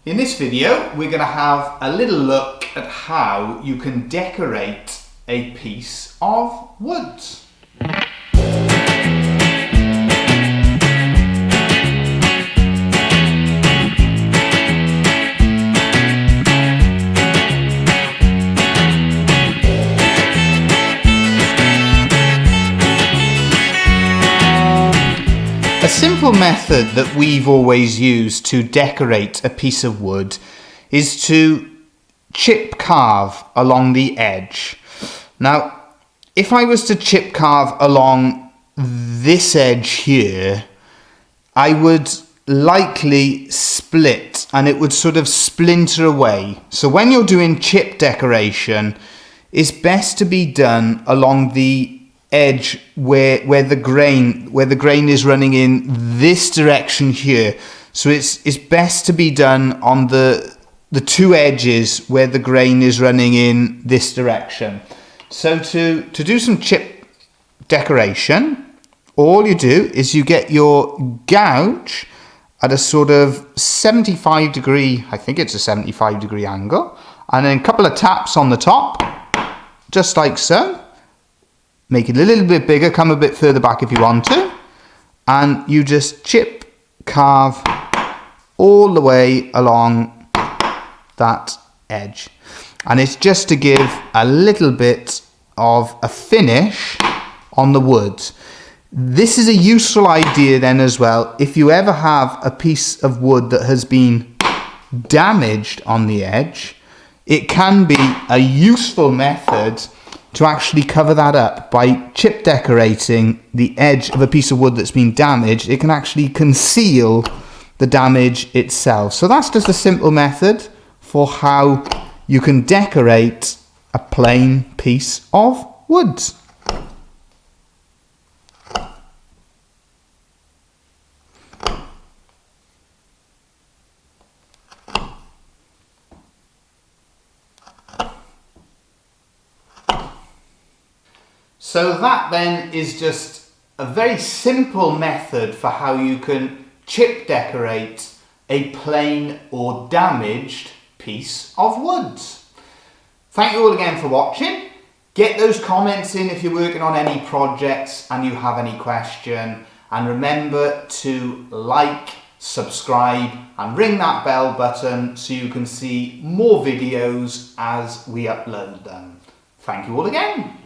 In this video, we're going to have a little look at how you can decorate a piece of wood. A simple method that we've always used to decorate a piece of wood is to chip carve along the edge. Now, if I was to chip carve along this edge here, I would likely split and it would sort of splinter away. So when you're doing chip decoration, it's best to be done along the edge where the grain is running in this direction here. So it's best to be done on the two edges where the grain is running in this direction. So to do some chip decoration, all you do is you get your gouge at a sort of 75 degree, I think it's a 75 degree angle, and then a couple of taps on the top, just like so. Make it a little bit bigger, come a bit further back if you want to, and you just chip, carve all the way along that edge. And it's just to give a little bit of a finish on the wood. This is a useful idea then as well if you ever have a piece of wood that has been damaged on the edge. It can be a useful method to actually cover that up by chip decorating the edge of a piece of wood that's been damaged. It can actually conceal the damage itself. So that's just a simple method for how you can decorate a plain piece of wood. So that then is just a very simple method for how you can chip decorate a plain or damaged piece of wood. Thank you all again for watching. Get those comments in if you're working on any projects and you have any question. And remember to like, subscribe and ring that bell button so you can see more videos as we upload them. Thank you all again.